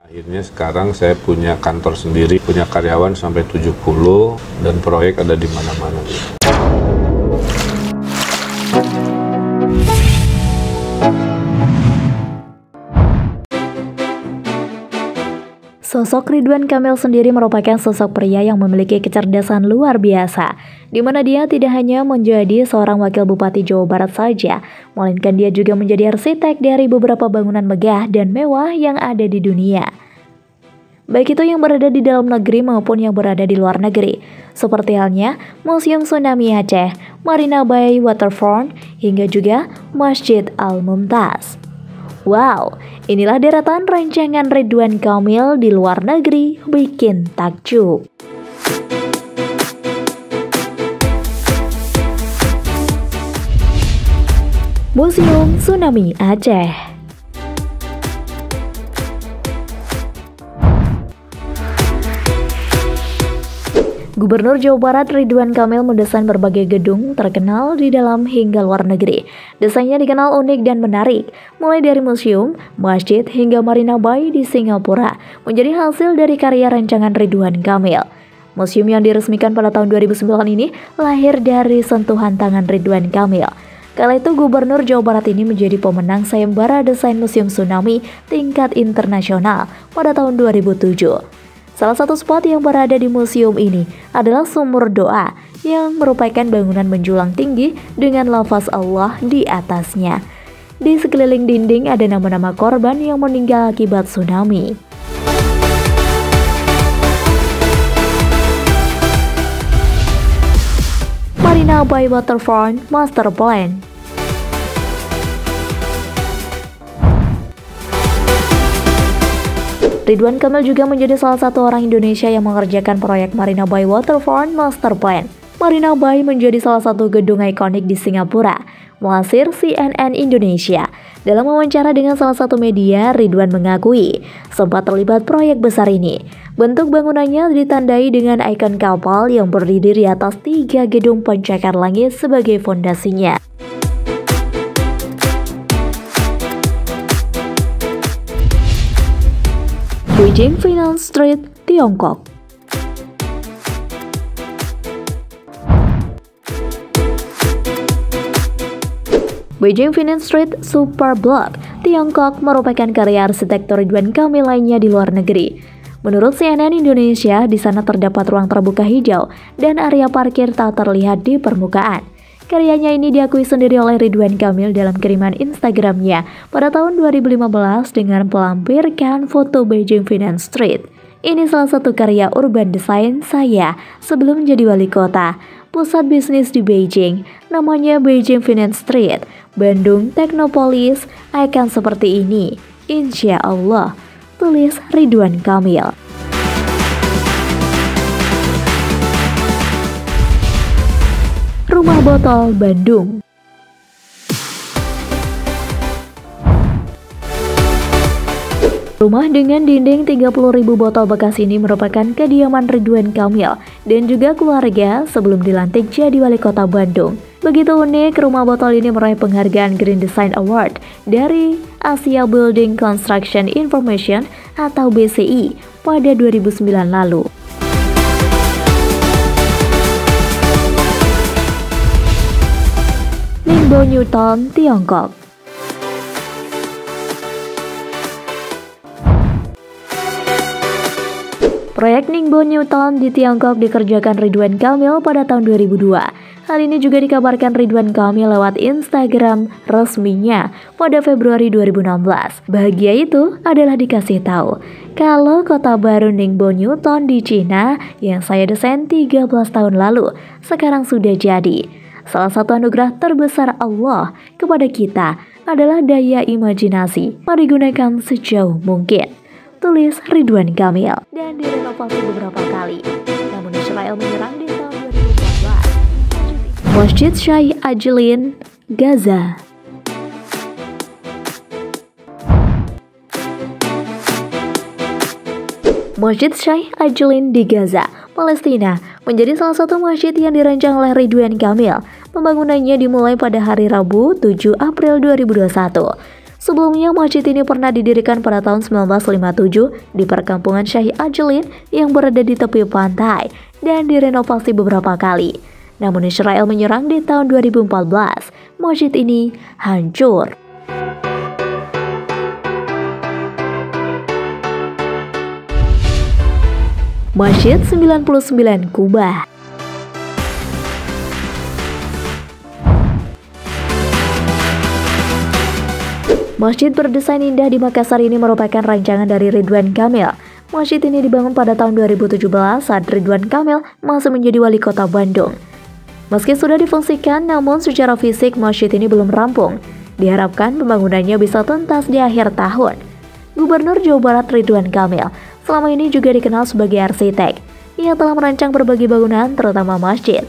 Akhirnya sekarang saya punya kantor sendiri, punya karyawan sampai 70 dan proyek ada di mana-mana. Sosok Ridwan Kamil sendiri merupakan sosok pria yang memiliki kecerdasan luar biasa, di mana dia tidak hanya menjadi seorang wakil bupati Jawa Barat saja, melainkan dia juga menjadi arsitek dari beberapa bangunan megah dan mewah yang ada di dunia. Baik itu yang berada di dalam negeri maupun yang berada di luar negeri, seperti halnya Museum Tsunami Aceh, Marina Bay Waterfront, hingga juga Masjid Al-Mumtaz. Wow, inilah deretan rancangan Ridwan Kamil di luar negeri bikin takjub. Museum Tsunami Aceh. Gubernur Jawa Barat Ridwan Kamil mendesain berbagai gedung terkenal di dalam hingga luar negeri. Desainnya dikenal unik dan menarik, mulai dari museum, masjid, hingga Marina Bay di Singapura, menjadi hasil dari karya rancangan Ridwan Kamil. Museum yang diresmikan pada tahun 2009 ini lahir dari sentuhan tangan Ridwan Kamil. Kala itu Gubernur Jawa Barat ini menjadi pemenang sayembara desain Museum Tsunami tingkat internasional pada tahun 2007. Salah satu spot yang berada di museum ini adalah sumur doa yang merupakan bangunan menjulang tinggi dengan lafaz Allah di atasnya. Di sekeliling dinding ada nama-nama korban yang meninggal akibat tsunami. Marina Bay Waterfront Master Plan. Ridwan Kamil juga menjadi salah satu orang Indonesia yang mengerjakan proyek Marina Bay Waterfront Master Plan. Marina Bay menjadi salah satu gedung ikonik di Singapura, melansir CNN Indonesia. Dalam wawancara dengan salah satu media, Ridwan mengakui sempat terlibat proyek besar ini. Bentuk bangunannya ditandai dengan ikon kapal yang berdiri di atas 3 gedung pencakar langit sebagai fondasinya. Beijing Finance Street, Tiongkok. Beijing Finance Street Super Block, Tiongkok merupakan karya arsitektur Ridwan Kamil lainnya di luar negeri. Menurut CNN Indonesia, di sana terdapat ruang terbuka hijau dan area parkir tak terlihat di permukaan. Karyanya ini diakui sendiri oleh Ridwan Kamil dalam kiriman Instagramnya pada tahun 2015 dengan melampirkan foto Beijing Finance Street. Ini salah satu karya urban design saya sebelum jadi wali kota. Pusat bisnis di Beijing, namanya Beijing Finance Street, Bandung Technopolis, akan seperti ini, insya Allah, tulis Ridwan Kamil. Rumah Botol Bandung. Rumah dengan dinding 30.000 botol bekas ini merupakan kediaman Ridwan Kamil dan juga keluarga sebelum dilantik jadi wali kota Bandung. Begitu unik, rumah botol ini meraih penghargaan Green Design Award dari Asia Building Construction Information atau BCI pada 2009 lalu. Ningbo Newton, Tiongkok. Proyek Ningbo Newton di Tiongkok dikerjakan Ridwan Kamil pada tahun 2002. Hal ini juga dikabarkan Ridwan Kamil lewat Instagram resminya pada Februari 2016. Bahagia itu adalah dikasih tahu kalau kota baru Ningbo Newton di Cina yang saya desain 13 tahun lalu sekarang sudah jadi. Salah satu anugerah terbesar Allah kepada kita adalah daya imajinasi. Mari gunakan sejauh mungkin, tulis Ridwan Kamil. Dan direnovasi beberapa kali, namun Israel menyerang di tahun 2014. Masjid Syekh Ajlin, Gaza. Masjid Syekh Ajlin di Gaza, Palestina, menjadi salah satu masjid yang dirancang oleh Ridwan Kamil. Pembangunannya dimulai pada hari Rabu 7 April 2021. Sebelumnya, masjid ini pernah didirikan pada tahun 1957 di perkampungan Syekh Ajlin yang berada di tepi pantai dan direnovasi beberapa kali. Namun Israel menyerang di tahun 2014, masjid ini hancur. Masjid 99 Kubah. Masjid berdesain indah di Makassar ini merupakan rancangan dari Ridwan Kamil. Masjid ini dibangun pada tahun 2017 saat Ridwan Kamil masih menjadi wali kota Bandung. Meski sudah difungsikan, namun secara fisik masjid ini belum rampung. Diharapkan pembangunannya bisa tuntas di akhir tahun. Gubernur Jawa Barat Ridwan Kamil selama ini juga dikenal sebagai arsitek. Ia telah merancang berbagai bangunan, terutama masjid.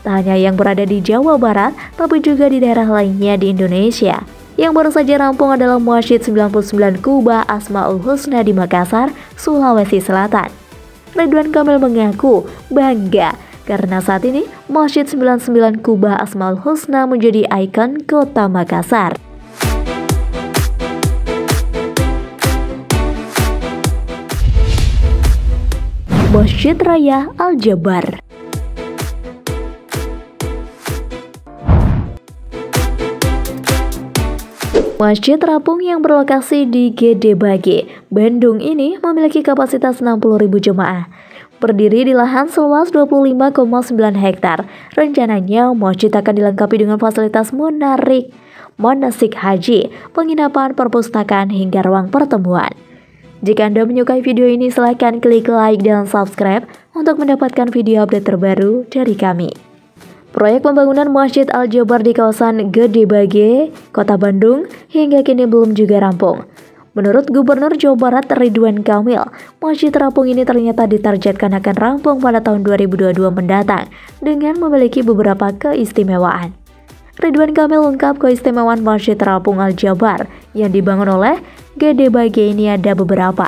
Tak hanya yang berada di Jawa Barat, tapi juga di daerah lainnya di Indonesia. Yang baru saja rampung adalah Masjid 99 Kubah Asmaul Husna di Makassar, Sulawesi Selatan. Ridwan Kamil mengaku bangga karena saat ini Masjid 99 Kubah Asmaul Husna menjadi ikon kota Makassar. Masjid Raya Al-Jabar. Masjid Terapung yang berlokasi di Gede Bage, Bandung ini memiliki kapasitas 60.000 jemaah. Berdiri di lahan seluas 25,9 hektar, rencananya masjid akan dilengkapi dengan fasilitas menarik, manasik haji, penginapan, perpustakaan, hingga ruang pertemuan. Jika Anda menyukai video ini, silahkan klik like dan subscribe untuk mendapatkan video update terbaru dari kami. Proyek pembangunan Masjid Al-Jabar di kawasan Gede Bage, Kota Bandung, hingga kini belum juga rampung. Menurut Gubernur Jawa Barat Ridwan Kamil, Masjid Terapung ini ternyata ditargetkan akan rampung pada tahun 2022 mendatang dengan memiliki beberapa keistimewaan. Ridwan Kamil ungkap keistimewaan Masjid Terapung Al-Jabar yang dibangun oleh Gede Bage ini ada beberapa.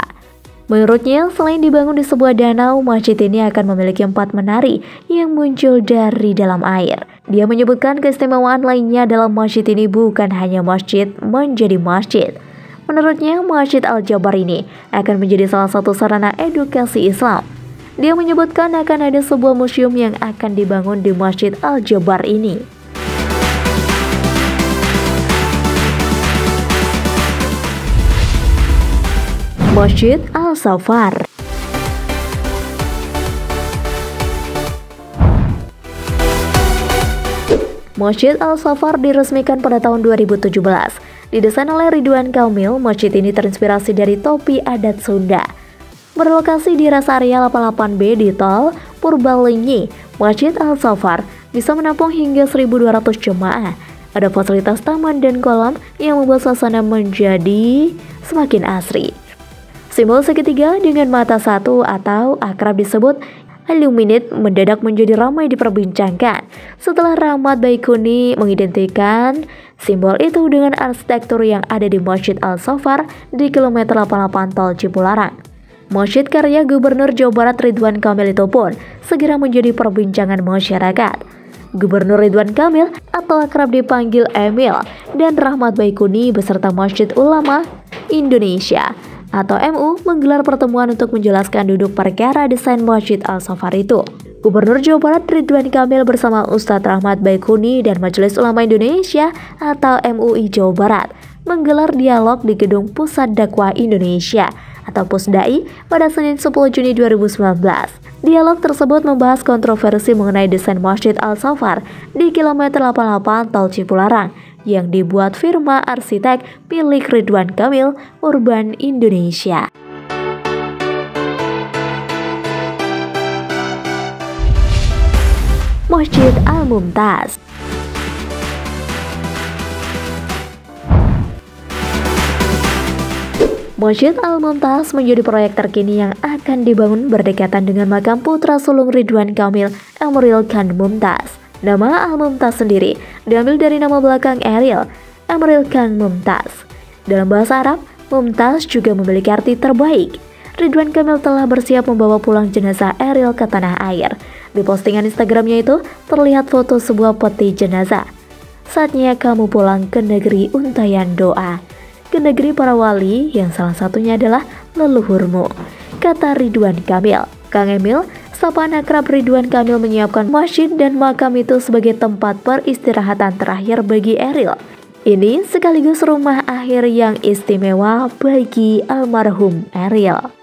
Menurutnya, selain dibangun di sebuah danau, masjid ini akan memiliki 4 menari yang muncul dari dalam air. Dia menyebutkan keistimewaan lainnya dalam masjid ini bukan hanya masjid menjadi masjid. Menurutnya, Masjid Al-Jabar ini akan menjadi salah satu sarana edukasi Islam. Dia menyebutkan akan ada sebuah museum yang akan dibangun di Masjid Al-Jabar ini. Masjid Al-Safar. Masjid Al-Safar diresmikan pada tahun 2017. Didesain oleh Ridwan Kamil, masjid ini terinspirasi dari topi adat Sunda. Berlokasi di rest area 88B di Tol Purbalenyi, Masjid Al-Safar bisa menampung hingga 1.200 jemaah. Ada fasilitas taman dan kolam yang membuat suasana menjadi semakin asri. Simbol segitiga dengan mata satu atau akrab disebut Illuminate mendadak menjadi ramai diperbincangkan setelah Rahmat Baikuni mengidentikan simbol itu dengan arsitektur yang ada di Masjid Al-Safar di kilometer 88 Tol Cipularang. Masjid karya Gubernur Jawa Barat Ridwan Kamil itu pun segera menjadi perbincangan masyarakat. Gubernur Ridwan Kamil atau akrab dipanggil Emil dan Rahmat Baikuni beserta Masjid Ulama Indonesia atau MU menggelar pertemuan untuk menjelaskan duduk perkara desain Masjid Al-Safar itu. Gubernur Jawa Barat Ridwan Kamil bersama Ustadz Rahmat Baikuni dan Majelis Ulama Indonesia atau MUI Jawa Barat menggelar dialog di Gedung Pusat Dakwah Indonesia atau Pusdai pada Senin 10 Juni 2019. Dialog tersebut membahas kontroversi mengenai desain Masjid Al-Safar di kilometer 88 Tol Cipularang yang dibuat firma arsitek milik Ridwan Kamil Urban Indonesia. Masjid Al-Mumtaz. Masjid Al-Mumtaz menjadi proyek terkini yang akan dibangun berdekatan dengan makam putra sulung Ridwan Kamil, Emeril Khan Mumtaz. Nama Al-Mumtaz sendiri diambil dari nama belakang Eril, Emeril Khan Mumtaz. Dalam bahasa Arab, Mumtaz juga memiliki arti terbaik. Ridwan Kamil telah bersiap membawa pulang jenazah Eril ke tanah air. Di postingan Instagramnya itu terlihat foto sebuah peti jenazah. Saatnya kamu pulang ke negeri untayan doa. ke negeri para wali yang salah satunya adalah leluhurmu, kata Ridwan Kamil. Kang Emil, sapaan akrab Ridwan Kamil menyiapkan masjid dan makam itu sebagai tempat peristirahatan terakhir bagi Eril. Ini sekaligus rumah akhir yang istimewa bagi almarhum Eril.